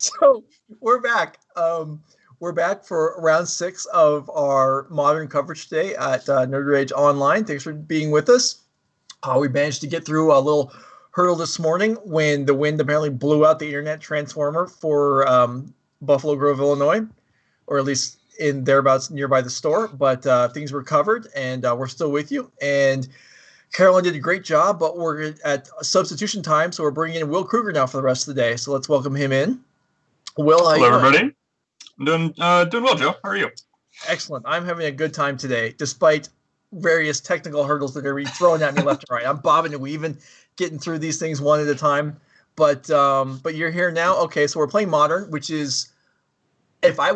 So we're back. We're back for round 6 of our modern coverage today at Nerd Rage Online. Thanks for being with us. We managed to get through a little hurdle this morning when the wind apparently blew out the internet transformer for Buffalo Grove, Illinois, or at least in thereabouts nearby the store. But things were covered, and we're still with you. And Carolyn did a great job, but we're at substitution time, so we're bringing in Will Krueger now for the rest of the day. So let's welcome him in. Will, how you doing? Hello, everybody. I'm doing well, Joe. How are you? Excellent. I'm having a good time today, despite various technical hurdles that are being thrown at me left and right. I'm bobbing and weaving, getting through these things one at a time. But you're here now. Okay, so we're playing Modern, which is, from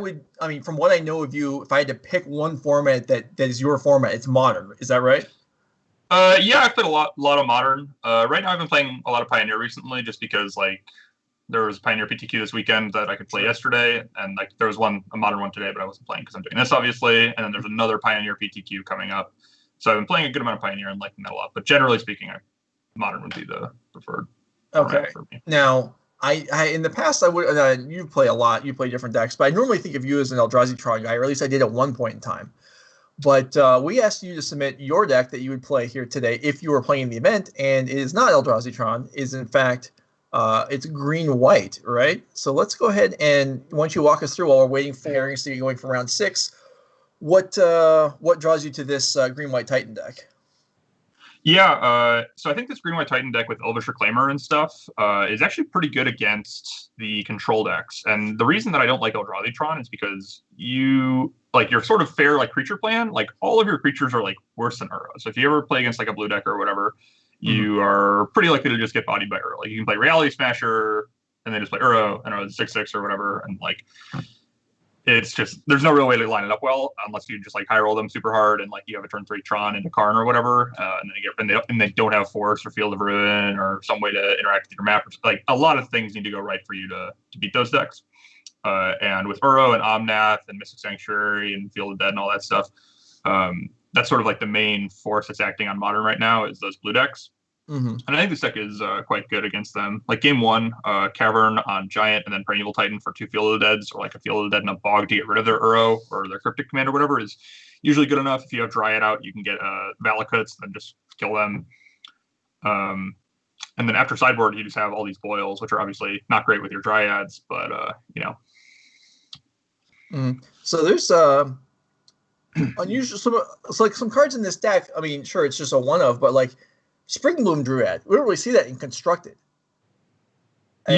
what I know of you, if I had to pick one format that is your format, it's Modern. Is that right? Yeah, I've played a lot of Modern. Right now, I've been playing a lot of Pioneer recently, just because there was Pioneer PTQ this weekend that I could play yesterday, and there was a Modern one today, but I wasn't playing because I'm doing this, obviously. And then there's another Pioneer PTQ coming up, so I've been playing a good amount of Pioneer and liking that a lot. But generally speaking, Modern would be the preferred. Okay. For me. Now, I in the past I would you play a lot, you play different decks, but I normally think of you as an Eldrazi Tron guy, or at least I did at one point in time. But we asked you to submit your deck that you would play here today if you were playing the event, and it is not Eldrazi Tron. It is in fact. It's green-white, right? So let's go ahead and once you walk us through while we're waiting for pairings to get going for round 6, what draws you to this green-white Titan deck? Yeah, so I think this green-white Titan deck with Elvish Reclaimer and stuff is actually pretty good against the control decks. And the reason that I don't like Eldrazi Tron is because your sort of fair creature plan, all of your creatures are worse than Uro. So if you ever play against a blue deck or whatever, you are pretty likely to just get bodied by Uro. You can play Reality Smasher and then just play Uro and Uro 6/6 or whatever, and it's just there's no real way to line it up well unless you just high roll them super hard and you have a turn 3 Tron into Karn or whatever, and then they don't have Force or Field of Ruin or some way to interact with your map. A lot of things need to go right for you to beat those decks. And with Uro and Omnath and Mystic Sanctuary and Field of Dead and all that stuff. That's sort of the main force that's acting on Modern right now is those blue decks. Mm-hmm. And I think this deck is quite good against them. Game 1, Cavern on Giant and then Primeval Titan for 2 Field of the Deads, or a Field of the Dead and a Bog to get rid of their Uro or their Cryptic Command or whatever is usually good enough. If you have Dryad out, you can get Valakuts and then just kill them. And then after sideboard, you just have all these Boils, which are obviously not great with your Dryads, but, So there's... unusual, some cards in this deck. I mean, sure, it's just a one of, but Springbloom Druid, we don't really see that in Constructed. And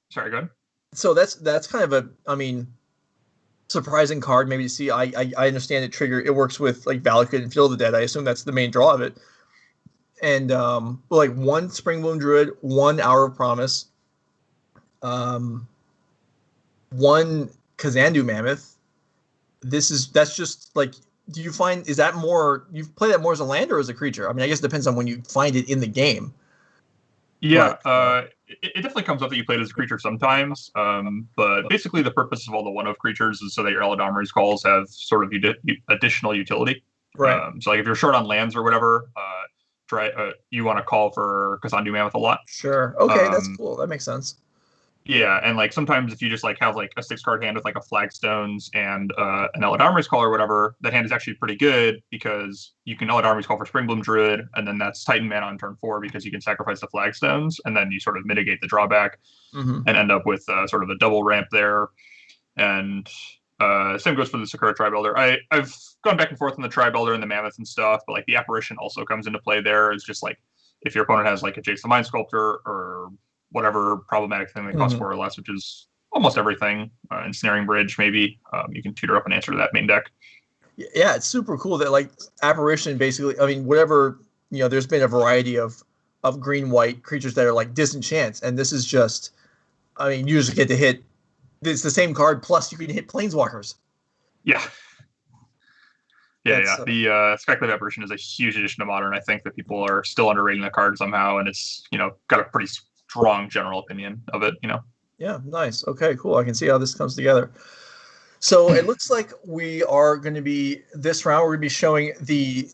sorry, go ahead. So that's kind of a, surprising card maybe to see. I understand it works with Valakut and Field of the Dead. I assume that's the main draw of it. And one Springbloom Druid, 1 Hour of Promise, 1 Kazandu Mammoth. That's just do you find, is that more, you play that more as a land or as a creature? I guess it depends on when you find it in the game. Yeah, it definitely comes up that you play it as a creature sometimes, but basically the purpose of all the one-of creatures is so that your Eladamri's calls have sort of additional utility. Right. So if you're short on lands or whatever, you want to call for Kazandu Mammoth a lot. Sure. Okay, that's cool. That makes sense. Yeah, and sometimes if you just have a 6-card hand with a Flagstones and an Eladamri's Call or whatever, that hand is actually pretty good because you can Eladamri's Call for Springbloom Druid, and then that's Titan Mana on turn 4 because you can sacrifice the Flagstones, and then you sort of mitigate the drawback and end up with sort of a double ramp there. And same goes for the Sakura Tribuilder. I've gone back and forth on the Tribuilder and the Mammoth and stuff, but the Apparition also comes into play there. It's just if your opponent has a Jason Mind Sculptor or whatever problematic thing that costs 4 or less, which is almost everything, Ensnaring Bridge maybe, you can tutor up an answer to that main deck. Yeah, it's super cool that Apparition basically, whatever, there's been a variety of green-white creatures that are disenchants, and this is just, you just get to hit, it's the same card, plus you can hit Planeswalkers. Yeah. Yeah. The Speculative Apparition is a huge addition to Modern. I think that people are still underrating the card somehow, and it's, got a pretty strong general opinion of it, Yeah, nice. Okay, cool. I can see how this comes together. So it looks like we are going to be, this round, we're going to be showing the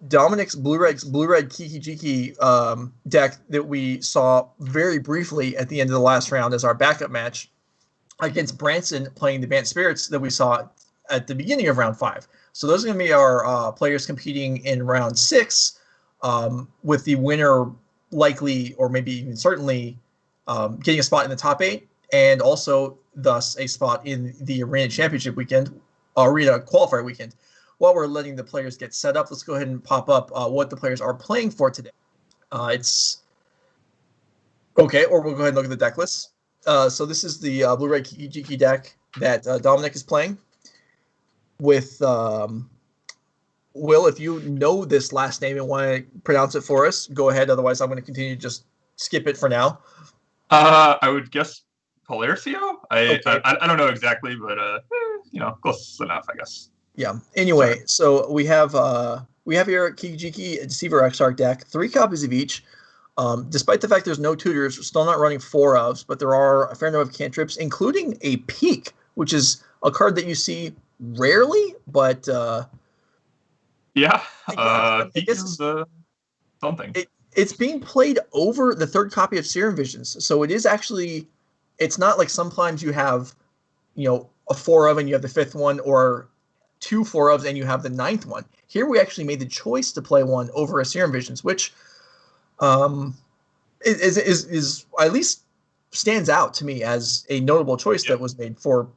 Dominick's blue-red Kiki Jiki deck that we saw very briefly at the end of the last round as our backup match against Branson playing the Bant Spirits that we saw at the beginning of round 5. So those are going to be our players competing in round 6, with the winner likely, or maybe even certainly, getting a spot in the top 8, and also thus a spot in the Arena Championship weekend, Arena Qualifier weekend. While we're letting the players get set up, let's go ahead and pop up what the players are playing for today. It's okay, or we'll go ahead and look at the deck list. So this is the blue-red Jiki deck that Dominick is playing with. Will, if you know this last name and want to pronounce it for us, go ahead. Otherwise, I'm going to continue to just skip it for now. I would guess Paolercio. Okay. I don't know exactly, but close enough, I guess. Yeah. Anyway, so we have here Kiki Deceiver Exarch deck, 3 copies of each. Despite the fact there's no tutors, we're still not running 4 ofs, but there are a fair number of cantrips, including a Peak, which is a card that you see rarely, but Peak is something. It's being played over the 3rd copy of Serum Visions, so it is actually, it's not like sometimes you have, a 4 of and you have the 5th one, or 2 4 ofs and you have the 9th one. Here we actually made the choice to play one over a Serum Visions, which is at least stands out to me as a notable choice that was made for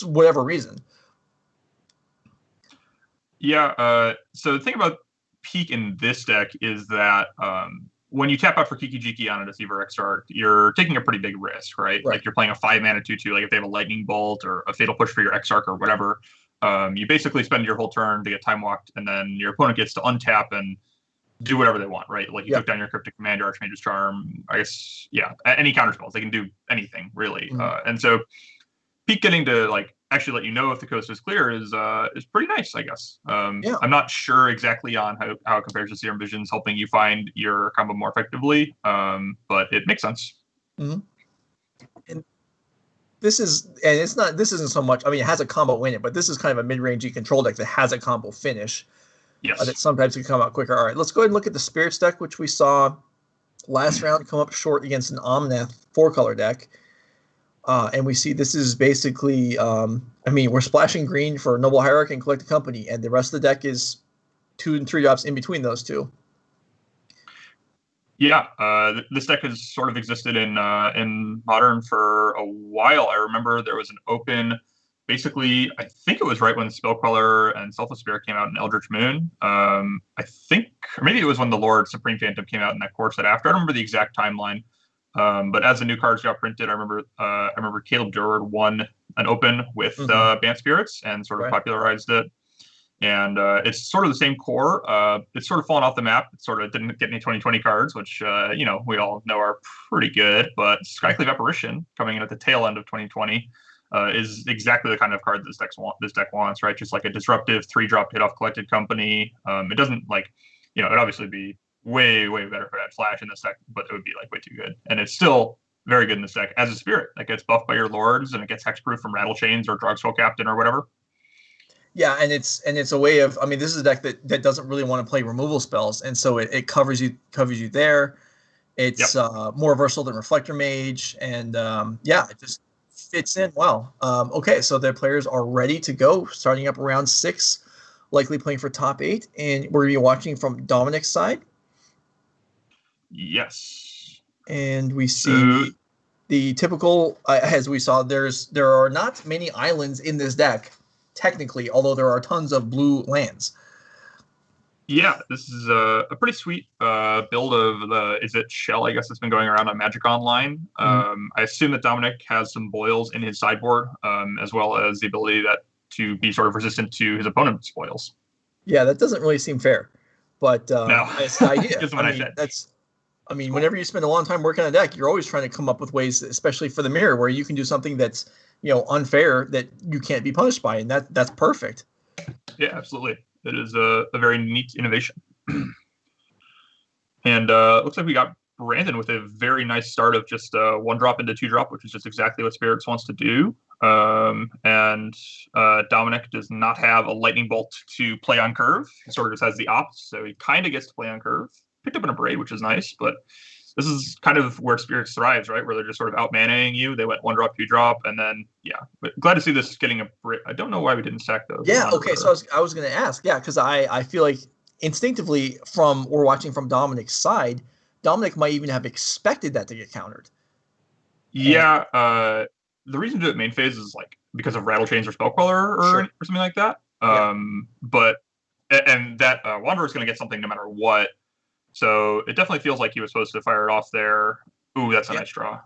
whatever reason. Yeah. So the thing about Peak in this deck is that when you tap out for Kiki Jiki on a Deceiver Exarch, you're taking a pretty big risk, right? Like you're playing a 5-mana 2/2. Like if they have a Lightning Bolt or a Fatal Push for your Exarch or whatever, you basically spend your whole turn to get time walked, and then your opponent gets to untap and do whatever they want, right? Like you took down your Cryptic Commander, Archmage's Charm, I guess, any counter spells. They can do anything, really. And so Peak getting to actually let you know if the coast is clear is pretty nice, I guess. I'm not sure exactly on how it compares to Serum Visions helping you find your combo more effectively, but it makes sense. And this isn't so much, it has a combo in it, but this is kind of a mid-rangey control deck that has a combo finish. Yes. That sometimes can come out quicker. All right, let's go ahead and look at the Spirits deck, which we saw last round come up short against an Omnath 4-color deck. And we see this is basically, we're splashing green for Noble Hierarch and Collected Company, and the rest of the deck is 2 and 3 drops in between those two. Yeah, this deck has sort of existed in Modern for a while. I remember there was an open, basically, I think it was right when Spellcrawler and Selfless Spirit came out in Eldritch Moon. I think, or maybe it was when the Lord Supreme Phantom came out in that core set after. I don't remember the exact timeline. But as the new cards got printed, I remember Caleb Durward won an open with Bant Spirits and sort of popularized it. And it's sort of the same core. It's sort of fallen off the map. It sort of didn't get any 2020 cards, which we all know are pretty good. But Skyclave Apparition coming in at the tail end of 2020 is exactly the kind of card this deck wants, right? Just like a disruptive 3-drop hit off Collected Company. It doesn't it'd obviously be way better if it had flash in this deck, but it would be way too good. And it's still very good in this deck as a spirit that gets buffed by your lords, and it gets hexproof from Rattle Chains or Drogspell Captain or whatever. Yeah, and it's a way of, this is a deck that doesn't really want to play removal spells, and so it covers you there. It's more versatile than Reflector Mage, and it just fits in well. Okay, so their players are ready to go, starting up around 6, likely playing for top 8, and we're going to be watching from Dominick's side. Yes. And we see the typical, as we saw, there are not many islands in this deck, technically, although there are tons of blue lands. Yeah, this is a pretty sweet build of is it Shell, I guess, that's been going around on Magic Online. I assume that Dominick has some boils in his sideboard, as well as the ability to be sort of resistant to his opponent's boils. Yeah, that doesn't really seem fair, but no. It's the idea. Whenever you spend a long time working on a deck, you're always trying to come up with ways, especially for the mirror, where you can do something that's unfair that you can't be punished by, and that's perfect. Yeah, absolutely. It is a very neat innovation. And looks like we got Brandon with a very nice start of just 1-drop into 2-drop, which is just exactly what Spirits wants to do. And Dominick does not have a lightning bolt to play on curve. He sort of just has the ops, so he kind of gets to play on curve. Picked up an abrade, which is nice, but this is kind of where Spirits thrives, right? Where they're just sort of out-manning you. They went 1-drop, 2-drop, and then, yeah. But glad to see this getting a break. I don't know why we didn't sack those. Yeah, okay, so I was going to ask, yeah, because I feel like instinctively we're watching from Dominick's side, Dominick might even have expected that to get countered. Yeah, the reason to do it main phase is like because of rattle chains or spell queller or something like that. But that Wanderer is going to get something no matter what. So it definitely feels like he was supposed to fire it off there. Ooh, that's a nice draw.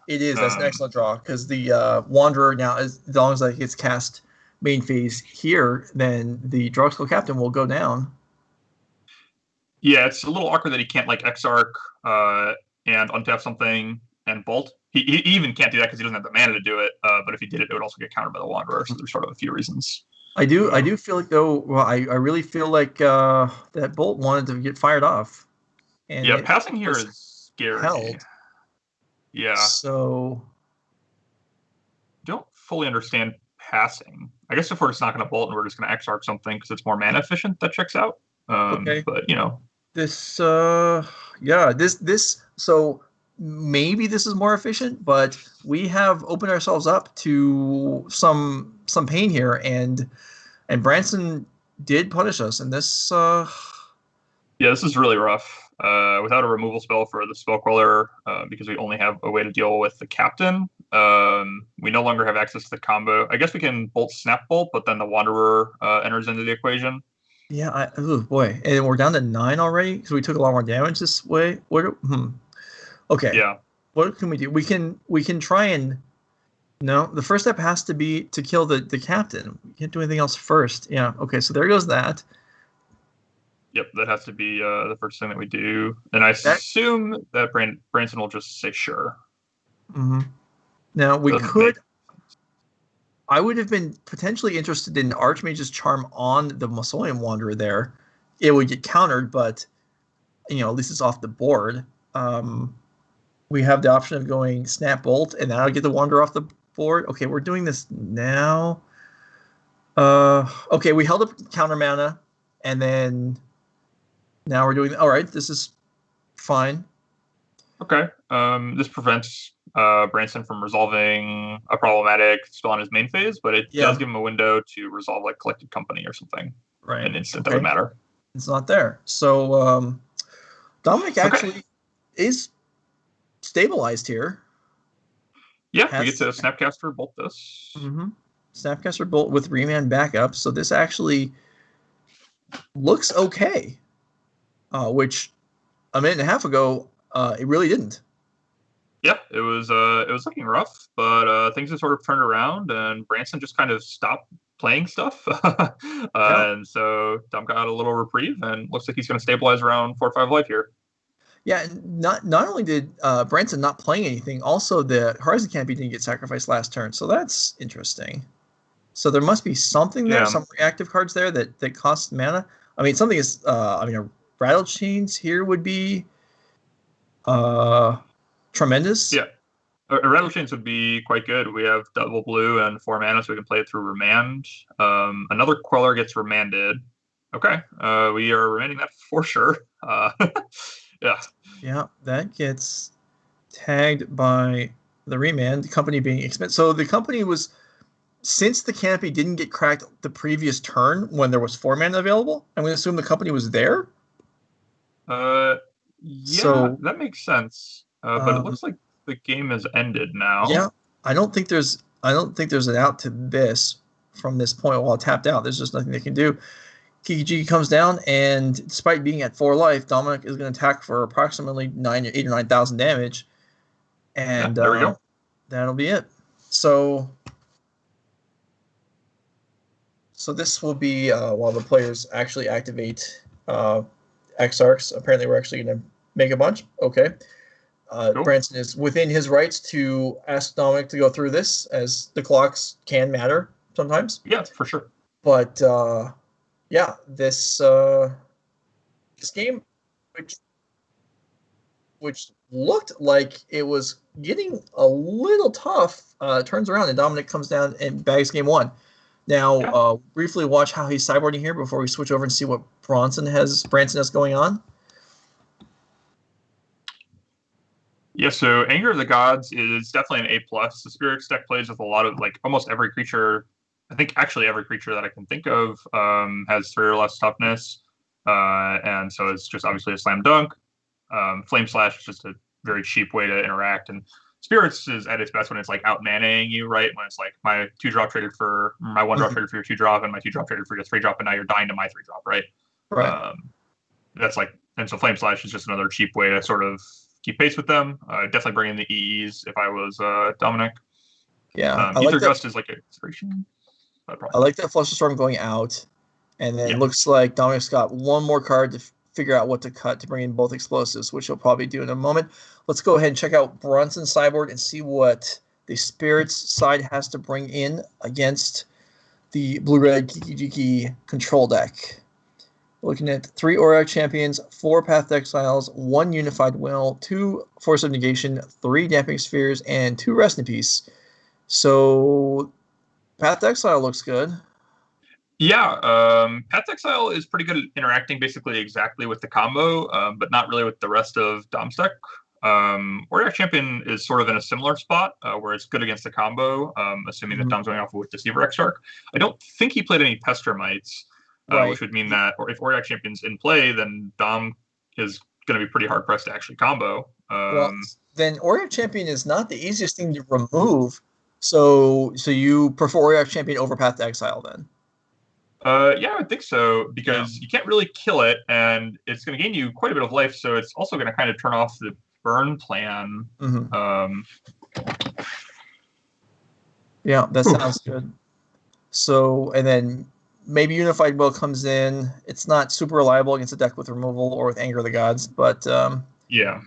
It is. That's an excellent draw because the Wanderer now, as long as it gets cast main phase here, then the Drugstore Captain will go down. Yeah, it's a little awkward that he can't like X-Arc and untap something and bolt. He even can't do that because he doesn't have the mana to do it. But if he did it, it would also get countered by the Wanderer. So there's sort of a few reasons. I do feel like though. Well, I really feel like that bolt wanted to get fired off. And yeah, passing here is scary. Held. Yeah. So don't fully understand passing. I guess if we're just not going to bolt and we're just going to X-Arc something because it's more mana efficient, that checks out. Okay. But you know, this so maybe this is more efficient, but we have opened ourselves up to some pain here, and Branson did punish us, and this yeah, this is really rough. Without a removal spell for the spell queller, because we only have a way to deal with the captain, we no longer have access to the combo. I guess we can bolt snap bolt, but then the Wanderer enters into the equation. Yeah, oh boy, and we're down to 9 already because we took a lot more damage this way. Okay. Yeah. What can we do? We can try and no. The first step has to be to kill the captain. We can't do anything else first. Yeah. Okay. So there goes that. Yep, that has to be the first thing that we do. And I assume that Branson will just say sure. Mm-hmm. Now we could. I would have been potentially interested in Archmage's Charm on the Mausoleum Wanderer there. It would get countered, but at least it's off the board. We have the option of going Snap Bolt, and that'll get the Wanderer off the board. Okay, we're doing this now. Okay, we held up counter mana, and then now we're doing. All right, this is fine. Okay. This prevents Branson from resolving a problematic spell on his main phase, but it does give him a window to resolve like Collected Company or something. Right. An instant that would matter. It's not there. So Dominick actually is stabilized here. Yeah, we get to Snapcaster Bolt this. Mm-hmm. Snapcaster Bolt with Remand backup. So this actually looks okay. Which a minute and a half ago, it really didn't. Yeah, it was looking rough, but things have sort of turned around, and Branson just kind of stopped playing stuff, and so Dom got a little reprieve, and looks like he's going to stabilize around 4 or 5 life here. Yeah, not only did Branson not playing anything, also the Horizon Canopy didn't get sacrificed last turn, so that's interesting. So there must be something there, some reactive cards there that cost mana. I mean, something is, a Rattle Chains here would be tremendous. Yeah, a Rattle Chains would be quite good. We have double blue and 4 mana, so we can play it through Remand. Another Queller gets remanded. Okay, we are remanding that for sure. Yeah, that gets tagged by the Remand, the company being expensive. So the company was, since the canopy didn't get cracked the previous turn when there was 4 mana available, I'm going to assume the company was there? So that makes sense. But it looks like the game has ended now. Yeah, I don't think there's an out to this from this point while tapped out. There's just nothing they can do. Kiki comes down, and despite being at 4 life, Dominick is going to attack for approximately 8 or 9,000 damage, and there we go. That'll be it. So this will be while the players actually activate X-Arcs. Apparently, we're actually going to make a bunch. Okay. Cool. Branson is within his rights to ask Dominick to go through this, as the clocks can matter sometimes. Yeah, for sure. But yeah, this game, which looked like it was getting a little tough. Turns around and Dominick comes down and bags game 1. Now, Yeah. Briefly watch how he's sideboarding here before we switch over and see what Branson has going on. Yeah, so Anger of the Gods is definitely an A+. The Spirits deck plays with a lot of, like, almost every creature. I think actually every creature that I can think of has 3 or less toughness. And so it's just obviously a slam dunk. Flame Slash is just a very cheap way to interact. And Spirits is at its best when it's like out manaing you, right? When it's like my 2-drop traded for my 1-drop traded for your 2-drop, and my 2-drop traded for your 3-drop, and now you're dying to my 3-drop, right? Right. That's like, and so Flame Slash is just another cheap way to sort of keep pace with them. Definitely bring in the EEs if I was Dominick. Yeah, I Ether like Gust is like a inspiration. I like that Fluster Storm going out, and then Yeah. it looks like Dominick's got one more card to figure out what to cut to bring in both explosives, which he'll probably do in a moment. Let's go ahead and check out Branson's sideboard and see what the Spirits side has to bring in against the blue-red Kiki control deck. Looking at 3 Auric Champions, 4 Path Exiles, 1 Unified Will, 2 Force of Negation, 3 Damping Spheres, and 2 Rest in Peace. So Path Exile looks good. Yeah, Path Exile is pretty good at interacting basically exactly with the combo, but not really with the rest of Dom's deck. Warrior Champion is sort of in a similar spot where it's good against the combo, assuming that Dom's going off with Deceiver Exarch. I don't think he played any Pestermites, Right. which would mean that if Warrior Champion's in play, then Dom is going to be pretty hard pressed to actually combo. Well, then Auric Champion is not the easiest thing to remove. So you prefer Auric Champion over Path to Exile then? Yeah, I would think so, because you can't really kill it, and it's going to gain you quite a bit of life, so it's also going to kind of turn off the burn plan. Yeah, that sounds good. So, and then maybe Unified Will comes in. It's not super reliable against a deck with removal or with Anger of the Gods, but yeah,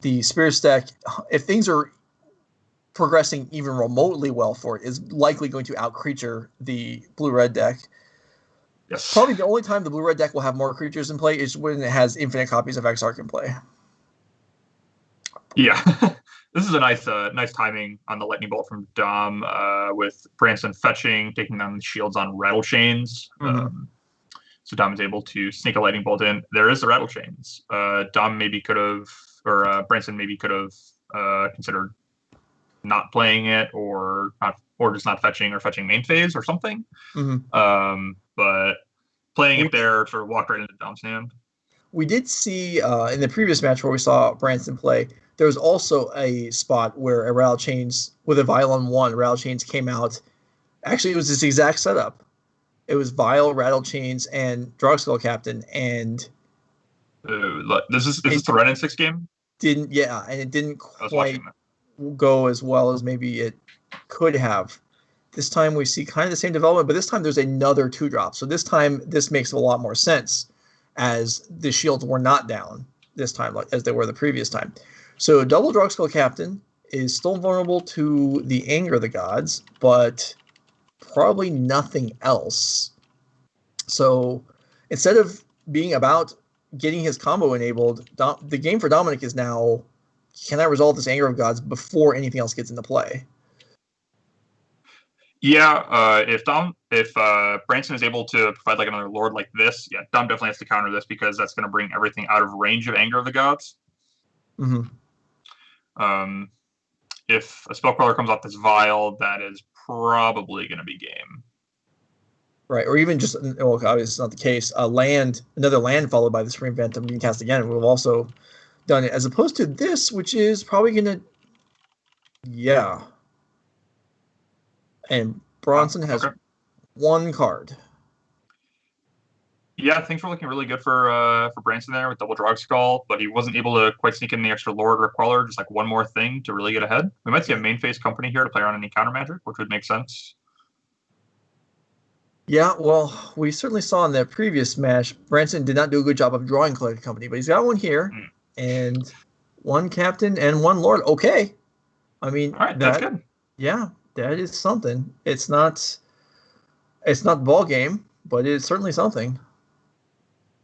the Spirits deck, if things are progressing even remotely well for it, is likely going to out-creature the blue-red deck. yes. Probably the only time the blue-red deck will have more creatures in play is when it has infinite copies of Exarch in play. Yeah. This is a nice timing on the Lightning Bolt from Dom with Branson fetching, taking down the shields on Rattle Chains. So Dom is able to sneak a Lightning Bolt in. There is the Rattle Chains. Dom maybe could have, or Branson maybe could have considered not playing it, or just not fetching, or fetching main phase or something. But playing it there sort of walked right into Dom's hand. We did see in the previous match where we saw Branson play, there was also a spot where a Rattle Chains with a Vial on 1, Rattle Chains came out. Actually, it was this exact setup. It was Vial, Rattle Chains, and Drugskull Captain, and this is the Ren and 6 game? And it didn't quite go as well as maybe it could have. This time we see kind of the same development, but this time there's another 2-drop. So this time this makes a lot more sense, as the shields were not down this time as they were the previous time. So double Drugskull Captain is still vulnerable to the Anger of the Gods, but probably nothing else. So instead of being about getting his combo enabled, the game for Dominick is now, can I resolve this Anger of Gods before anything else gets into play? Yeah, if Branson is able to provide like another Lord like this, yeah, Dom definitely has to counter this, because that's going to bring everything out of range of Anger of the Gods. If a Spellcrawler comes off this Vial, that is probably going to be game. Right, or even just, well, obviously it's not the case, another land followed by the Supreme Phantom being cast again would have also done it, as opposed to this, which is probably going to, yeah. And Branson has one card. Yeah, things were looking really good for Branson there with double Drugskull, but he wasn't able to quite sneak in the extra Lord or Queller, just like one more thing to really get ahead. We might see a main phase company here to play around any counter magic, which would make sense. Yeah, well, we certainly saw in the previous match, Branson did not do a good job of drawing Collected Company, but he's got one here, and one Captain and one Lord. Okay. I mean, all right, that's good. Yeah, that is something. It's not ball game, but it's certainly something.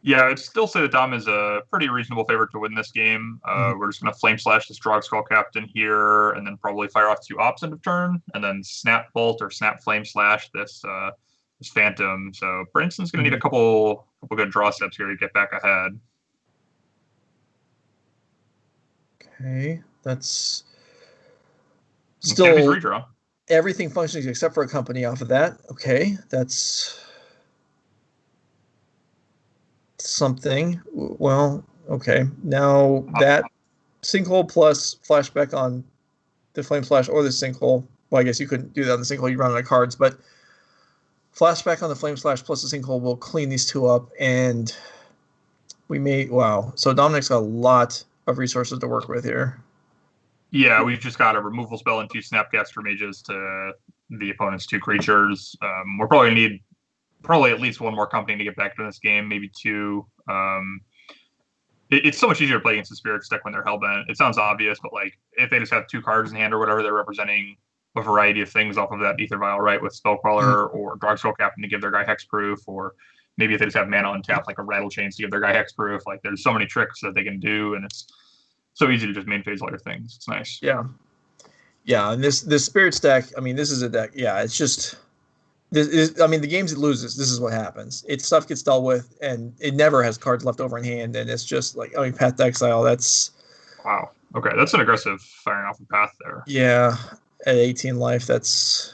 Yeah, I'd still say that Dom is a pretty reasonable favorite to win this game. We're just going to Flame Slash this Drog Skull Captain here, and then probably fire off 2 Ops end of turn, and then Snap Bolt or Snap Flame Slash this Phantom. So Branson's going to need a couple good draw steps here to get back ahead. Okay, that's Still redraw. Everything functions except for a company off of that. Okay, that's something. Well, okay. Now that sinkhole plus flashback on the Flame Slash or the sinkhole. Well, I guess you couldn't do that on the sinkhole. You run out of cards, but flashback on the Flame Slash plus the sinkhole will clean these 2 up, and we may. Wow. So Dominick's got a lot of resources to work with here. Yeah, we've just got a removal spell and 2 Snapcaster Mages to the opponent's 2 creatures. We're probably going to need at least 1 more company to get back to this game, maybe 2. It's so much easier to play against the Spirits deck when they're Hellbent. It sounds obvious, but like if they just have 2 cards in hand or whatever, they're representing a variety of things off of that Ether Vial, right? With Spellqueller or Drog Skull Captain to give their guy Hexproof, or maybe if they just have mana untapped, like a Rattle Chains to give their guy Hexproof. Like there's so many tricks that they can do, and it's so easy to just main phase all your things. It's nice. Yeah. And this Spirits deck, I mean, this is a deck. Yeah, it's just I mean, the games it loses, this is what happens. Its stuff gets dealt with, and it never has cards left over in hand, and it's just like, I mean, Path to Exile, that's... Wow. Okay, that's an aggressive firing off a Path there. Yeah, at 18 life, that seems,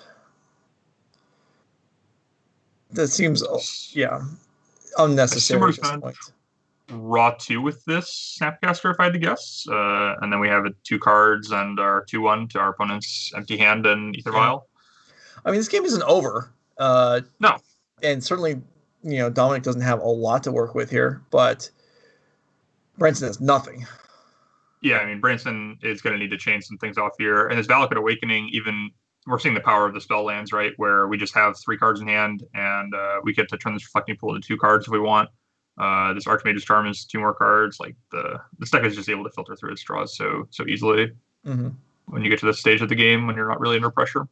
unnecessary at this point. Raw 2 with this Snapcaster, if I had to guess. And then we have 2 cards and our 2/1 to our opponent's Empty Hand and Ether Vial. I mean, this game isn't over. No. And certainly, Dominick doesn't have a lot to work with here, but Branson has nothing. Yeah, I mean, Branson is going to need to change some things off here. And this Valakut Awakening, even we're seeing the power of the spell lands, right? Where we just have 3 cards in hand, and we get to turn this Reflecting Pool into 2 cards if we want. This Archmage's Charm is 2 more cards. Like this deck is just able to filter through its draws so easily when you get to this stage of the game when you're not really under pressure.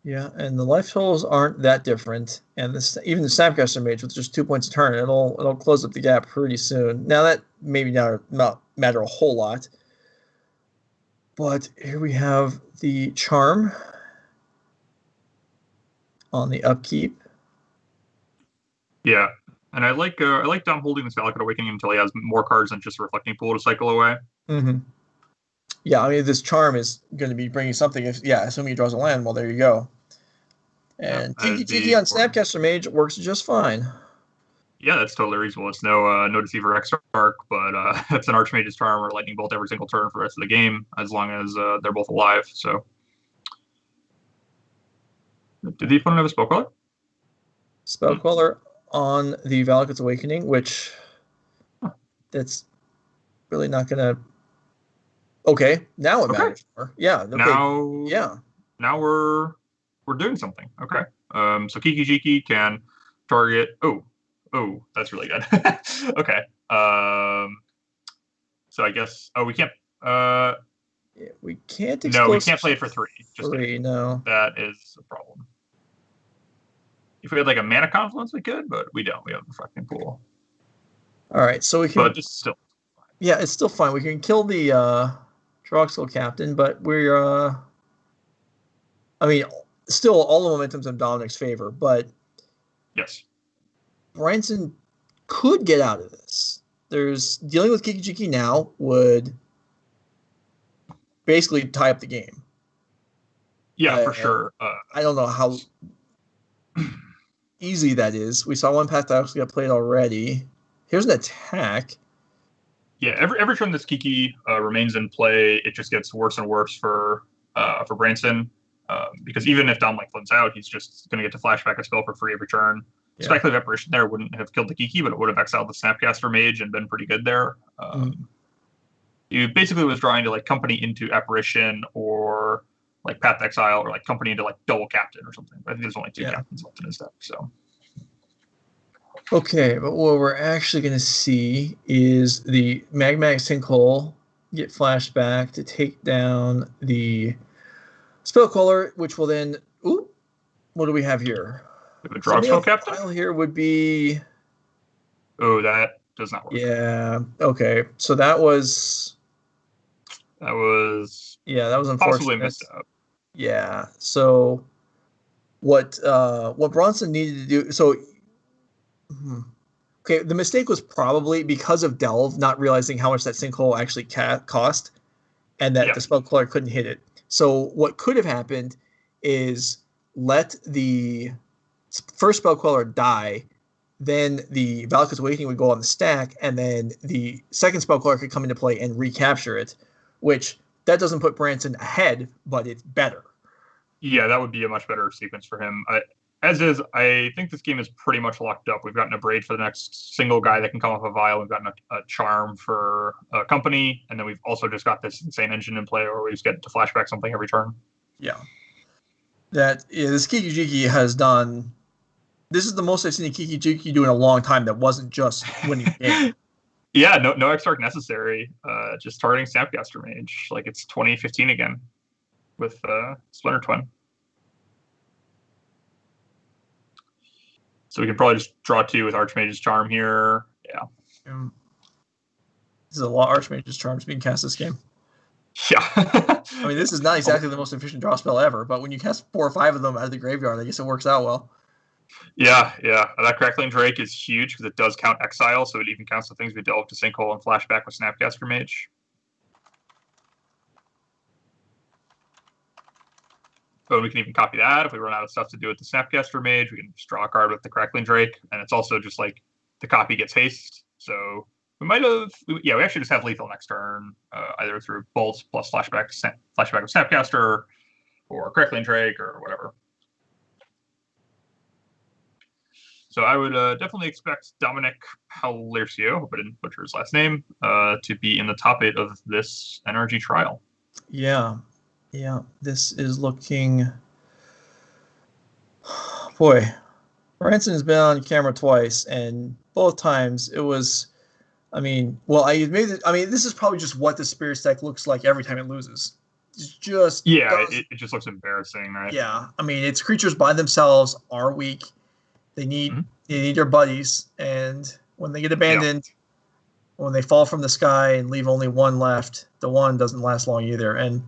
Yeah, and the life totals aren't that different, and even the Snapcaster Mage with just 2 points a turn, it'll close up the gap pretty soon. Now that maybe not matter a whole lot, but here we have the Charm on the upkeep. Yeah, and I like Dom holding this Valakut Awakening until he has more cards than just a Reflecting Pool to cycle away. Yeah, I mean, this Charm is going to be bringing something. Assuming he draws a land. Well, there you go. And Kiki on Snapcaster Mage works just fine. Yeah, that's totally reasonable. It's no Deceiver Exarch, but it's an Archmage's Charm or Lightning Bolt every single turn for the rest of the game, as long as they're both alive. So, did the opponent have a Spellqueller? Spellqueller on the Valakut's Awakening, which that's really not going to... Okay, now it matters more. Yeah. Okay. Now we're doing something. Okay. So Kiki Jiki can target. Oh, that's really good. Okay. So I guess. Oh, we can't. We can't. No, we can't play it for 3. Just 3. No. That is a problem. If we had like a Mana Confluence, we could, but we don't. We have a Reflecting Pool. All right, so we can. But it's still. Yeah, it's still fine. We can kill the Drog Skull Captain, but we're. I mean, still all the momentum's in Dominick's favor, but. Yes. Branson could get out of this. There's dealing with Kiki Jiki now would basically tie up the game. Yeah, for sure. I don't know how easy that is. We saw one path that actually got played already. Here's an attack. Yeah, every turn this Kiki remains in play, it just gets worse and worse for Branson. Because even if Dom floods out, he's just going to get to flashback a spell for free every turn. Yeah. Speculative Apparition there wouldn't have killed the Kiki, but it would have exiled the Snapcaster Mage and been pretty good there. You basically was drawing to company into Apparition or Path to Exile or company into double Captain or something. I think there's only 2 captains left in his deck. So. Okay, but what we're actually going to see is the Magmatic Sinkhole get flashed back to take down the Spellcaller, which will then... Ooh, what do we have here? The Drog Skull Captain? Pile here would be... Oh, that does not work. Yeah. Okay. So that was possibly unfortunate. missed out. Yeah. So what Bronson needed to do? So okay, the mistake was probably because of Delve not realizing how much that sinkhole actually cost, and that Yeah. the spell queller couldn't hit it. So what could have happened is let the first spell queller die, then the Valakut's Awakening would go on the stack, and then the second spell queller could come into play and recapture it, which that doesn't put Branson ahead, but it's better. Yeah, that would be a much better sequence for him. I think this game is pretty much locked up. We've gotten a Braid for the next single guy that can come off a Vial. We've gotten a Charm for a Company, and then we've also just got this insane engine in play where we just get to flashback something every turn. Yeah. This Kiki Jiki has done. This is the most I've seen a Kiki Jiki do in a long time that wasn't just winning the game. Yeah, no Exarch necessary. Just targeting Snapcaster Mage. Like it's 2015 again with Splinter Twin. So we can probably just draw 2 with Archmage's Charm here. Yeah. This is a lot of Archmage's Charms being cast this game. Yeah. I mean, this is not exactly the most efficient draw spell ever, but when you cast 4 or 5 of them out of the graveyard, I guess it works out well. Yeah. That Crackling Drake is huge because it does count Exile, so it even counts the things we delve to Sinkhole and Flashback with Snapcaster Mage. But we can even copy that. If we run out of stuff to do with the Snapcaster Mage, we can just draw a card with the Crackling Drake, and it's also just like the copy gets haste. So we might have, we actually just have lethal next turn, either through Bolts plus flashback with Snapcaster, or Crackling Drake, or whatever. So I would definitely expect Dominick Paolercio, hope I didn't butcher his last name, to be in the top 8 of this NRG trial. Yeah, this is looking. Boy, Branson has been on camera twice, and both times it was. I mean, this is probably just what the Spirit deck looks like every time it loses. It's just it just looks embarrassing, right? Yeah, I mean, its creatures by themselves are weak. They need their buddies, and when they get abandoned, when they fall from the sky and leave only one left, the one doesn't last long either. And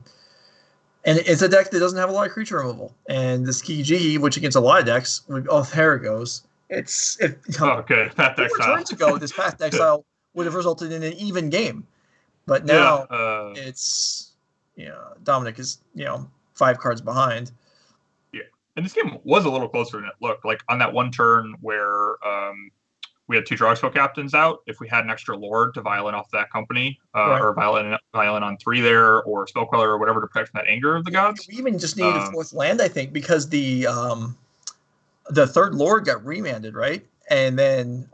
it's a deck that doesn't have a lot of creature removal. And this Kiki, which against a lot of decks, there it goes. Good. Path to Exile. 4 turns ago, this Path to Exile would have resulted in an even game. But now it's, Dominick is, 5 cards behind. Yeah. And this game was a little closer than it looked. Like on that one turn where we had 2 Draw Expo captains out, if we had an extra Lord to Violin off that Company, or Violin on 3 there, or Spell Queller or whatever to protect from that Anger of the Gods. We even just needed a 4th land, I think, because the 3rd Lord got remanded, right? And then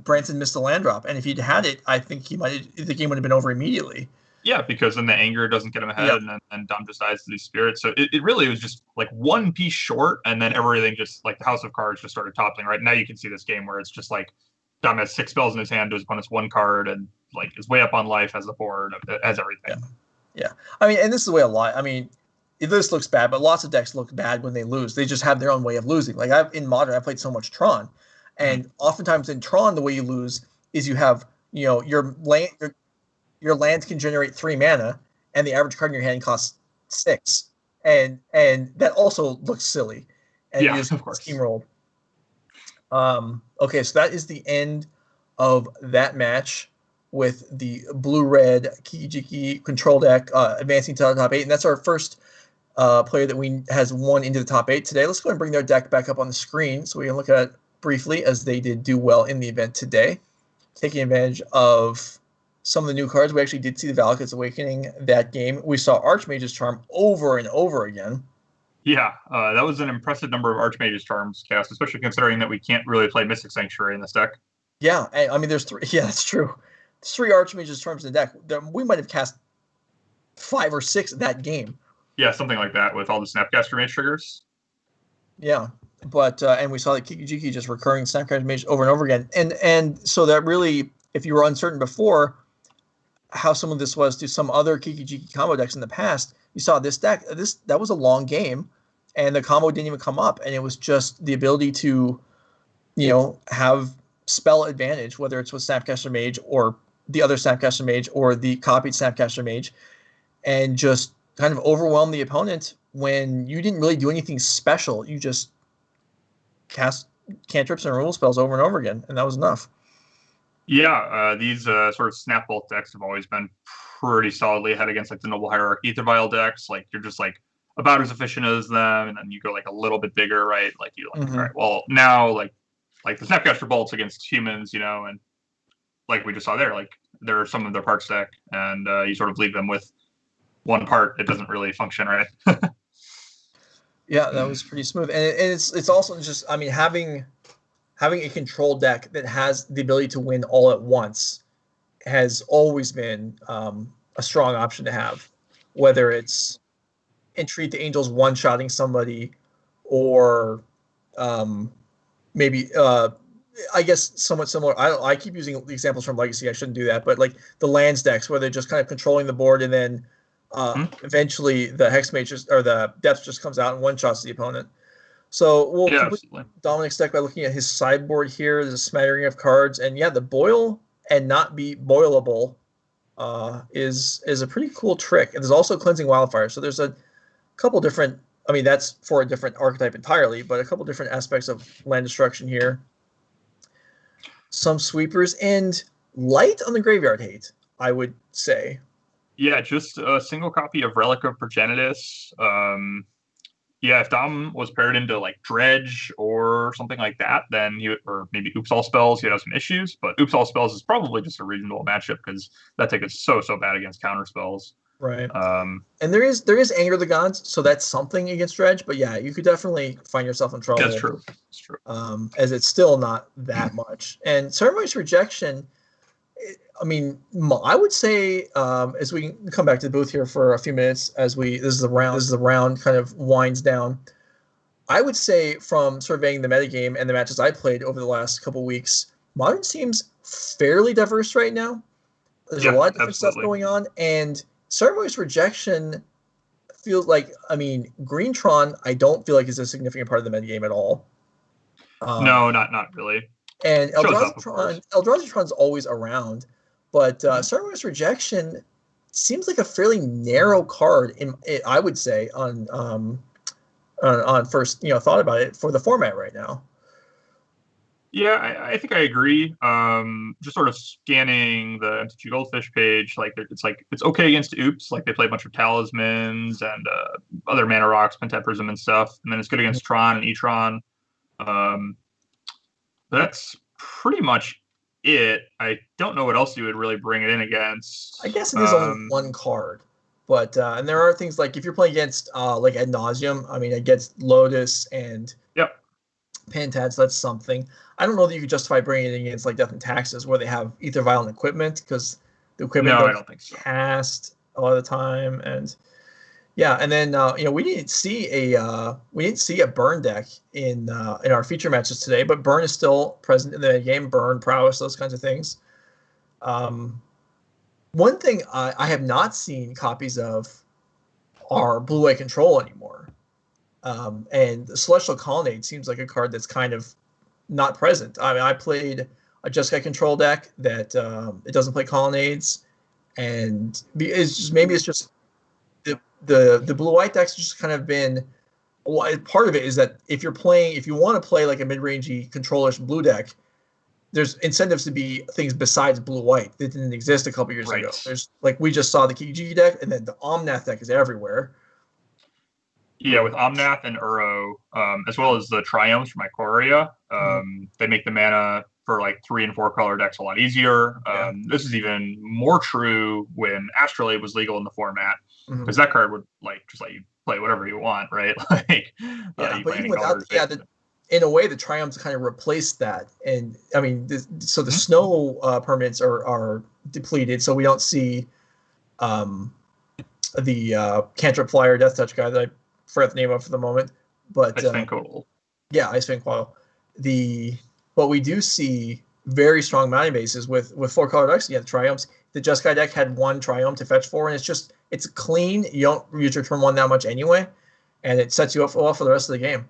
Branson missed the land drop. And if he'd had it, I think the game would have been over immediately. Yeah, because then the Anger doesn't get him ahead, and Dom just dies to these spirits. So it really was just like one piece short, and then everything just like the House of Cards just started toppling. Right now, you can see this game where it's just like Dom has 6 spells in his hand to his opponent's 1 card, and like is way up on life, has the board, has everything. Yeah. I mean, and this is the way a lot. I mean, this looks bad, but lots of decks look bad when they lose. They just have their own way of losing. Like in Modern, I played so much Tron, and oftentimes in Tron, the way you lose is you have your land. Your lands can generate 3 mana, and the average card in your hand costs 6, and that also looks silly. And you just of course steamrolled. Okay, so that is the end of that match with the blue-red Kiki control deck advancing to the top 8, and that's our first player that has won into the top 8 today. Let's go ahead and bring their deck back up on the screen so we can look at it briefly, as they did do well in the event today, taking advantage of some of the new cards. We actually did see the Valakut's Awakening that game. We saw Archmage's Charm over and over again. Yeah, that was an impressive number of Archmage's Charms cast, especially considering that we can't really play Mystic Sanctuary in this deck. Yeah, I mean, there's 3. Yeah, that's true. There's 3 Archmage's Charms in the deck. We might have cast 5 or 6 that game. Yeah, something like that with all the Snapcaster Mage triggers. Yeah, but and we saw that Jiki just recurring Snapcaster Mage over and over again. And so that really, if you were uncertain before how some of this was to some other Kiki Jiki combo decks in the past, you saw this deck. That was a long game, and the combo didn't even come up, and it was just the ability to, have spell advantage, whether it's with Snapcaster Mage or the other Snapcaster Mage or the copied Snapcaster Mage, and just kind of overwhelm the opponent when you didn't really do anything special. You just cast cantrips and removal spells over and over again, and that was enough. Yeah, these sort of Snap Bolt decks have always been pretty solidly ahead against like the Noble Hierarchy Ether Vial decks. Like you're just like about as efficient as them, and then you go like a little bit bigger, right? Like you like, all right, well now like the Snapcaster Bolts against humans, you know, and like we just saw there, like there are some of their parts deck, and you sort of leave them with one part. It doesn't really function, right? Yeah, that was pretty smooth, and it's also just, I mean, having a control deck that has the ability to win all at once has always been a strong option to have, whether it's Entreat the Angels one-shotting somebody, or maybe I guess somewhat similar. I keep using examples from Legacy. I shouldn't do that, but like the lands decks where they're just kind of controlling the board, and then eventually the Hex Mage or the Depth just comes out and one-shots the opponent. So we'll complete Dominick's deck by looking at his sideboard here. There's a smattering of cards, and yeah, the boil and not be boilable is a pretty cool trick. And there's also Cleansing Wildfire. So there's a couple different, I mean, that's for a different archetype entirely, but a couple different aspects of land destruction here. Some sweepers and light on the graveyard hate, I would say. Yeah, just a single copy of Relic of Progenitus. Yeah, if Dom was paired into like Dredge or something like that, then or maybe Oops All Spells, he'd have some issues. But Oops All Spells is probably just a reasonable matchup because that deck is so bad against counter spells. Right. And there is Anger of the Gods, so that's something against Dredge. But yeah, you could definitely find yourself in trouble. That's true. That's true. As it's still not that much. And Ceremonious Rejection, I mean, I would say, as we come back to the booth here for a few minutes, as this is the round kind of winds down. I would say, from surveying the metagame and the matches I played over the last couple of weeks, Modern seems fairly diverse right now. There's a lot of different stuff going on, and Ceremonious Rejection feels like, I mean, Greentron, I don't feel like is a significant part of the metagame at all. No, not really. And Eldrazi-tron's always around. But Ceremonious Rejection seems like a fairly narrow card, I would say, on first thought about it for the format right now. Yeah, I think I agree. Just sort of scanning the MTG Goldfish page, it's okay against Oops. Like they play a bunch of Talismans and other Mana Rocks, Penteprism and stuff, and then it's good against Tron and E-Tron. That's pretty much it. I don't know what else you would really bring it in against. I guess it is only one card, but and there are things like if you're playing against like Ad Nauseam, I mean against Lotus and Pantads, that's something. I don't know that you could justify bringing it against like Death and Taxes where they have Ether Vial and equipment, because the equipment I don't think so. Cast a lot of the time. And yeah, and then we didn't see a burn deck in our feature matches today, but burn is still present in the game. Burn, prowess, those kinds of things. One thing I have not seen copies of are blue-white control anymore, and the Celestial Colonnade seems like a card that's kind of not present. I mean, I played a Jeskai control deck that it doesn't play colonnades, and it's just. The blue-white deck's just kind of been. Well, part of it is that if you want to play like a mid-rangey controllers blue deck, there's incentives to be things besides blue-white that didn't exist a couple years ago. There's like we just saw the Kiki deck, and then the Omnath deck is everywhere. Yeah, with Omnath and Uro, as well as the Triumphs from Ikoria, they make the mana for like 3 and 4 color decks a lot easier. This is even more true when Astrolabe was legal in the format, because that card would just let you play whatever you want, right? But even without in a way the Triumphs kind of replaced that. And I mean, so the snow permanents are depleted, so we don't see the Cantrip Flyer Death Touch guy that I forgot the name of for the moment, but Icewind Coil. Yeah, Icewind Coil. But we do see very strong mounting bases with 4 color decks. Yeah, the Triumphs. The Jeskai deck had 1 Triumph to fetch 4, and it's clean. You don't use your turn 1 that much anyway, and it sets you up well for the rest of the game.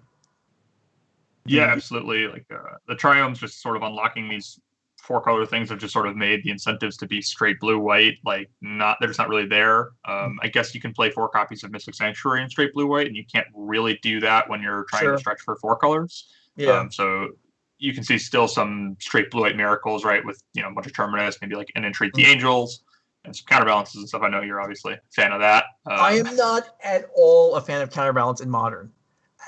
Yeah, absolutely. Like the Triomes just sort of unlocking these 4-color things have just sort of made the incentives to be straight blue white like not they're just not really there. I guess you can play 4 copies of Mystic Sanctuary in straight blue white, and you can't really do that when you're trying to stretch for 4 colors. Yeah. So you can see still some straight blue white miracles, right? With a bunch of Terminus, maybe like an Entreat the Angels and some counterbalances and stuff. I know you're obviously a fan of that. I am not at all a fan of counterbalance in Modern.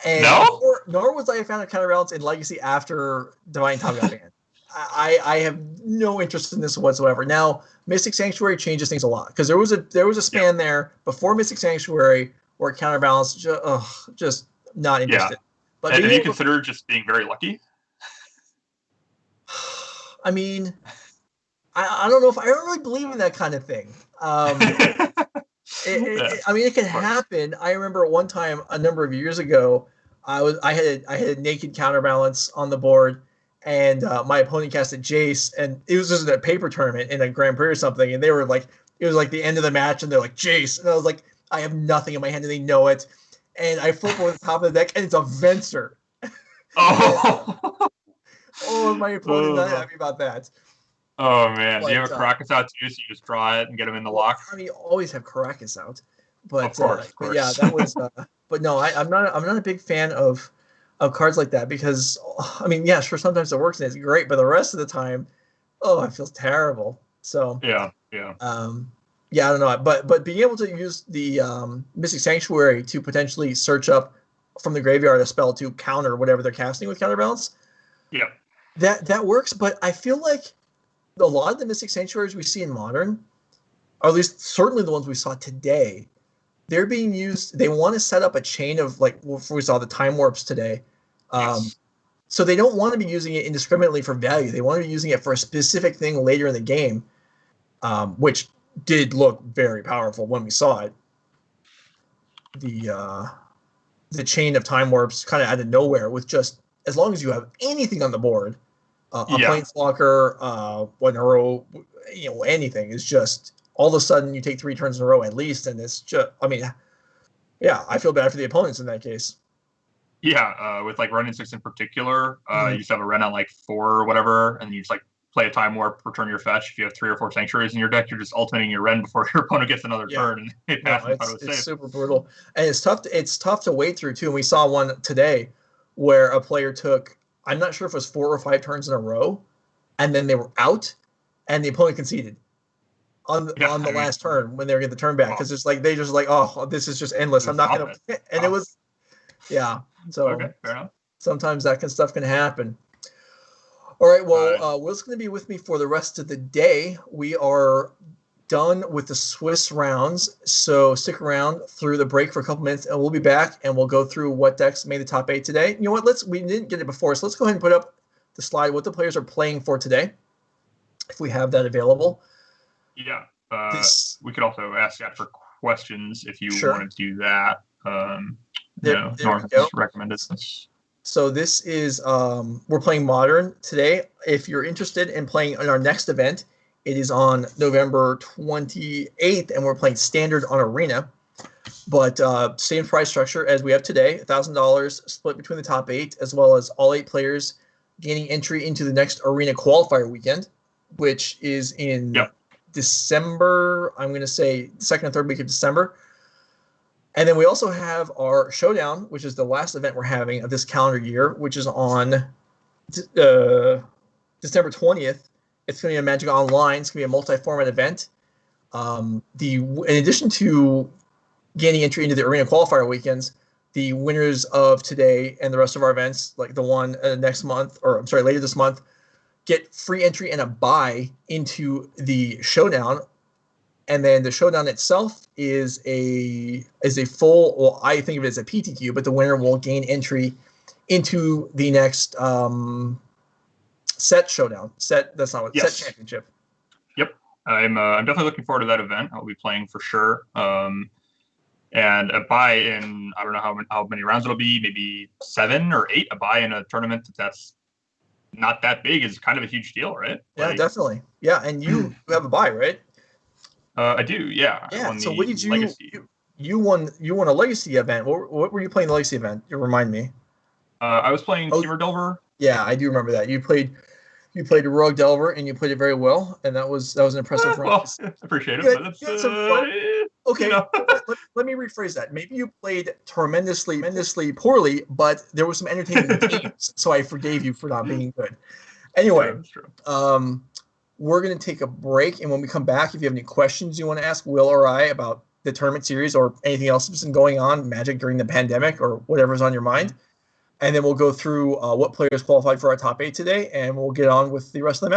And no? nor was I a fan of counterbalance in Legacy after Divine Top got banned. I have no interest in this whatsoever. Now, Mystic Sanctuary changes things a lot because there was a span there before Mystic Sanctuary where counterbalance just not interested. Yeah. But have you considered just being very lucky? I mean, I don't know if I don't really believe in that kind of thing. I mean, it can happen. I remember one time a number of years ago, I had a naked counterbalance on the board, and my opponent casted Jace, and it was just a paper tournament in a Grand Prix or something, and they were like, it was like the end of the match, and they're like Jace, and I was like, I have nothing in my hand, and they know it, and I flip over the top of the deck, and it's a Venser. Oh, my opponent not happy about that. Oh man, do you have a Caracas out too, so you just draw it and get them in the lock? I mean, you always have Caracas out, but of course. But yeah, that was. But no, I'm not a big fan of cards like that because I mean, yeah, sure, sometimes it works and it's great, but the rest of the time, it feels terrible. So yeah. Yeah, I don't know, but being able to use the Mystic Sanctuary to potentially search up from the graveyard a spell to counter whatever they're casting with counterbalance. Yeah. That works, but I feel like a lot of the Mystic Sanctuaries we see in Modern, or at least certainly the ones we saw today, they're being used. They want to set up a chain of like we saw the Time Warps today. Yes. So they don't want to be using it indiscriminately for value. They want to be using it for a specific thing later in the game, which did look very powerful when we saw it. The chain of Time Warps kind of out of nowhere with just as long as you have anything on the board. A Planeswalker, one Euro, anything is just all of a sudden you take 3 turns in a row at least, and it's just, I mean, yeah, I feel bad for the opponents in that case. Yeah, with like Ren 6 in particular, you just have a Ren on like 4 or whatever, and you just like play a Time Warp, return your fetch. If you have 3 or 4 Sanctuaries in your deck, you're just ultimating your Ren before your opponent gets another turn, and they pass and it's safe. Super brutal, and it's tough to wade through too. And we saw one today where a player took, I'm not sure if it was 4 or 5 turns in a row, and then they were out, and the opponent conceded on the last turn when they were getting the turn back because it's like they just like, oh, this is just endless. I'm not gonna, and it was, yeah. So okay, fair enough. Sometimes that kind of stuff can happen. All right, well, Will's going to be with me for the rest of the day. We are done with the Swiss rounds, so stick around through the break for a couple minutes, and we'll be back, and we'll go through what decks made the top 8 today. You know what? We didn't get it before, so let's go ahead and put up the slide what the players are playing for today, if we have that available. Yeah, we could also ask that for questions if you want to do that. There Norm has recommended this. So this is we're playing Modern today. If you're interested in playing in our next event, it is on November 28th, and we're playing Standard on Arena. But same price structure as we have today, $1,000 split between the top 8, as well as all 8 players gaining entry into the next Arena qualifier weekend, which is in December. I'm going to say the second and third week of December. And then we also have our Showdown, which is the last event we're having of this calendar year, which is on December 20th. It's going to be a Magic Online. It's going to be a multi-format event. In addition to gaining entry into the Arena qualifier weekends, the winners of today and the rest of our events, like the one next month, or I'm sorry, later this month, get free entry and a buy into the Showdown. And then the Showdown itself is a full, well, I think of it as a PTQ, but the winner will gain entry into the next set Showdown. Set championship. Yep. I'm definitely looking forward to that event. I'll be playing for sure. And a buy in, I don't know how many rounds it'll be, maybe 7 or 8. A buy in a tournament that's not that big is kind of a huge deal, right? Yeah, definitely. Yeah, and you have a buy, right? I do, yeah. Yeah. So what did you won a legacy event? What were you playing the legacy event? You remind me. I was playing Oh, Humor Delver. yeah, I do remember that. You played Rogue Delver, and you played it very well, and that was an impressive run. Well, I appreciate it, You but that's had some fun. Okay, know. let me rephrase that. Maybe you played tremendously poorly, but there was some entertaining games, so I forgave you for not being good. Anyway, That's true. we're going to take a break, and when we come back, if you have any questions you want to ask Will or I about the tournament series or anything else that's been going on, Magic during the pandemic or whatever's on your mind, and then we'll go through what players qualified for our top 8 today, and we'll get on with the rest of the match.